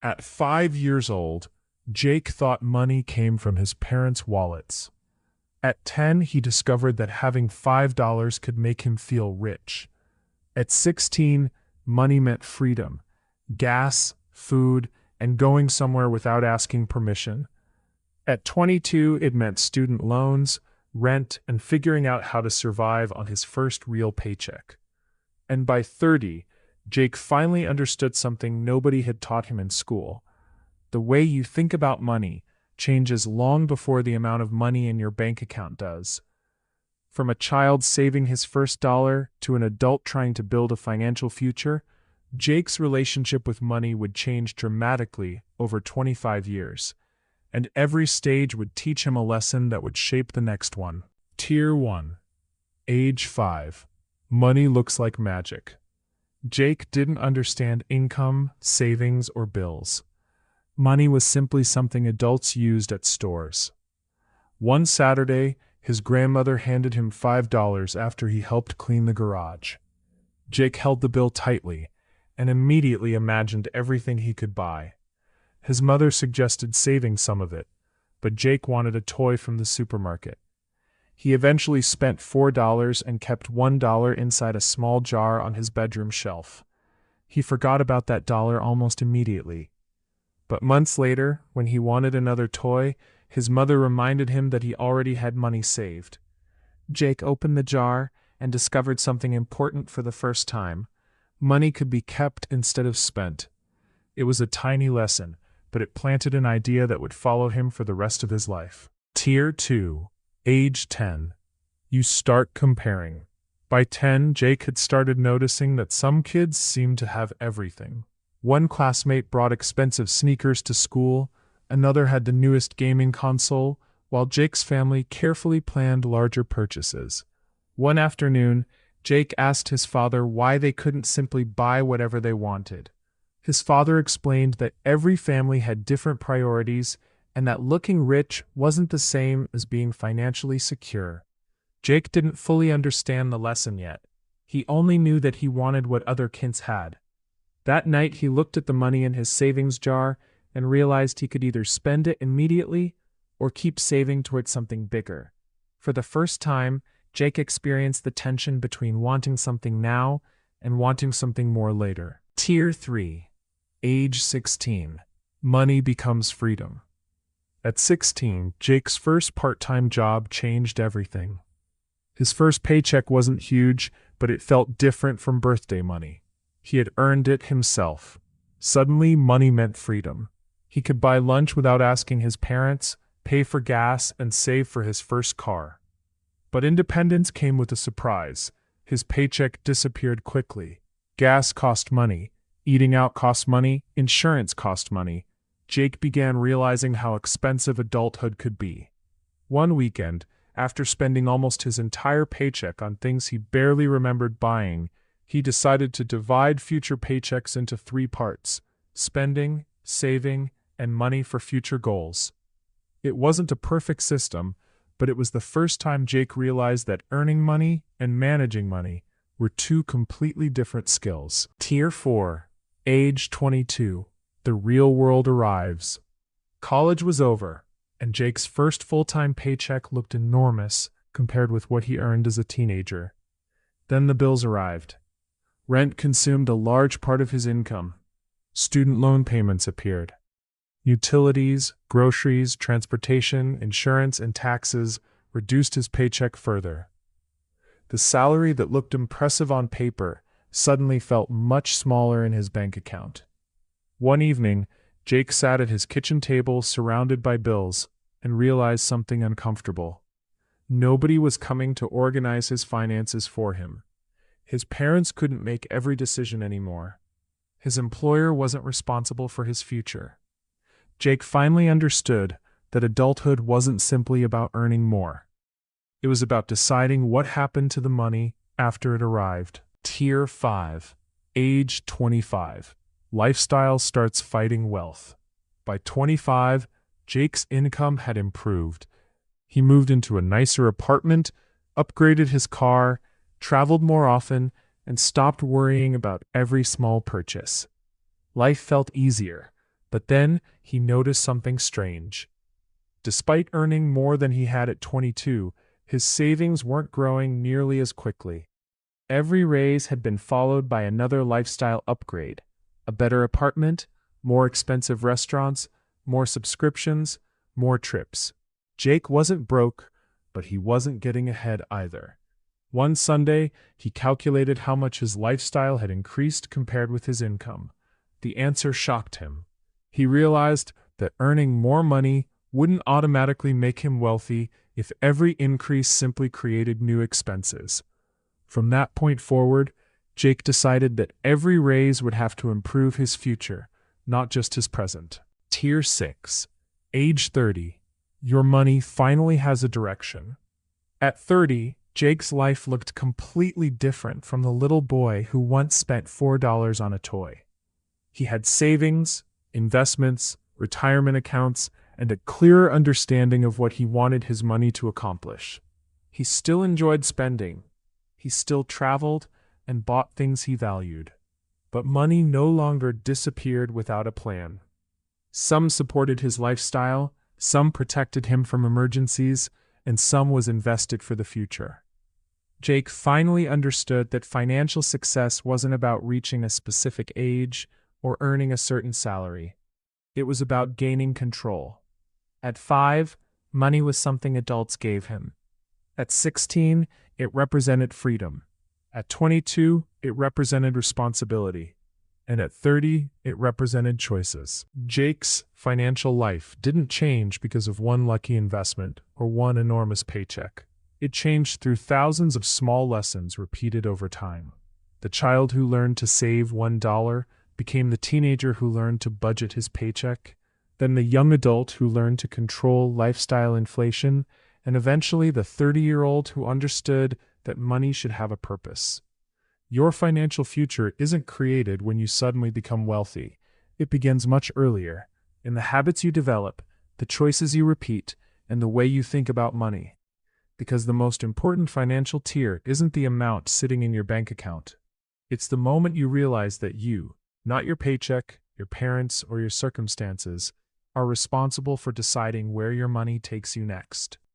At 5 years old, Jake thought money came from his parents' wallets. At 10, he discovered that having $5 could make him feel rich. At 16, money meant freedom, gas, food, and going somewhere without asking permission. At 22, it meant student loans, rent, and figuring out how to survive on his first real paycheck. And by 30, Jake finally understood something nobody had taught him in school. The way you think about money changes long before the amount of money in your bank account does. From a child saving his first dollar to an adult trying to build a financial future, Jake's relationship with money would change dramatically over 25 years, and every stage would teach him a lesson that would shape the next one. Tier 1. Age 5. Money looks like magic. Jake didn't understand income, savings, or bills. Money was simply something adults used at stores. One Saturday, his grandmother handed him $5 after he helped clean the garage. Jake held the bill tightly and immediately imagined everything he could buy. His mother suggested saving some of it, but Jake wanted a toy from the supermarket. He eventually spent $4 and kept $1 inside a small jar on his bedroom shelf. He forgot about that dollar almost immediately. But months later, when he wanted another toy, his mother reminded him that he already had money saved. Jake opened the jar and discovered something important for the first time. Money could be kept instead of spent. It was a tiny lesson, but it planted an idea that would follow him for the rest of his life. Tier 2. Age 10. You start comparing. By 10, Jake had started noticing that some kids seemed to have everything. One classmate brought expensive sneakers to school, another had the newest gaming console, while Jake's family carefully planned larger purchases. One afternoon, Jake asked his father why they couldn't simply buy whatever they wanted. His father explained that every family had different priorities and that looking rich wasn't the same as being financially secure. Jake didn't fully understand the lesson yet. He only knew that he wanted what other kids had. That night he looked at the money in his savings jar and realized he could either spend it immediately or keep saving towards something bigger. For the first time, Jake experienced the tension between wanting something now and wanting something more later. Tier 3. Age 16. Money becomes freedom. At 16, Jake's first part-time job changed everything. His first paycheck wasn't huge, but it felt different from birthday money. He had earned it himself. Suddenly, money meant freedom. He could buy lunch without asking his parents, pay for gas, and save for his first car. But independence came with a surprise. His paycheck disappeared quickly. Gas cost money. Eating out cost money. Insurance cost money. Jake began realizing how expensive adulthood could be. One weekend, after spending almost his entire paycheck on things he barely remembered buying, he decided to divide future paychecks into 3 parts: spending, saving, and money for future goals. It wasn't a perfect system, but it was the first time Jake realized that earning money and managing money were 2 completely different skills. Tier 4. Age 22. The real world arrives. College was over, and Jake's first full-time paycheck looked enormous compared with what he earned as a teenager. Then the bills arrived. Rent consumed a large part of his income. Student loan payments appeared. Utilities, groceries, transportation, insurance, and taxes reduced his paycheck further. The salary that looked impressive on paper suddenly felt much smaller in his bank account. One evening, Jake sat at his kitchen table surrounded by bills and realized something uncomfortable. Nobody was coming to organize his finances for him. His parents couldn't make every decision anymore. His employer wasn't responsible for his future. Jake finally understood that adulthood wasn't simply about earning more. It was about deciding what happened to the money after it arrived. Tier 5. Age 25. Lifestyle starts fighting wealth. By 25, Jake's income had improved. He moved into a nicer apartment, upgraded his car, traveled more often, and stopped worrying about every small purchase. Life felt easier, But then he noticed something strange. Despite earning more than he had at 22, his savings weren't growing nearly as quickly. Every raise had been followed by another lifestyle upgrade: a better apartment, more expensive restaurants, more subscriptions, more trips. Jake wasn't broke, but he wasn't getting ahead either. One Sunday, he calculated how much his lifestyle had increased compared with his income. The answer shocked him. He realized that earning more money wouldn't automatically make him wealthy if every increase simply created new expenses. From that point forward, Jake decided that every raise would have to improve his future, not just his present. Tier 6. Age 30. Your money finally has a direction. At 30, Jake's life looked completely different from the little boy who once spent $4 on a toy. He had savings, investments, retirement accounts, and a clearer understanding of what he wanted his money to accomplish. He still enjoyed spending. He still traveled and bought things he valued. But money no longer disappeared without a plan. Some supported his lifestyle, some protected him from emergencies, and some was invested for the future. Jake finally understood that financial success wasn't about reaching a specific age or earning a certain salary. It was about gaining control. At 5, money was something adults gave him. At 16, it represented freedom. At 22, it represented responsibility. And at 30, it represented choices. Jake's financial life didn't change because of one lucky investment or one enormous paycheck. It changed through thousands of small lessons repeated over time. The child who learned to save $1 became the teenager who learned to budget his paycheck, then the young adult who learned to control lifestyle inflation, and eventually the 30-year-old who understood that money should have a purpose. Your financial future isn't created when you suddenly become wealthy. It begins much earlier, in the habits you develop, the choices you repeat, and the way you think about money. Because the most important financial tier isn't the amount sitting in your bank account. It's the moment you realize that you, not your paycheck, your parents, or your circumstances, are responsible for deciding where your money takes you next.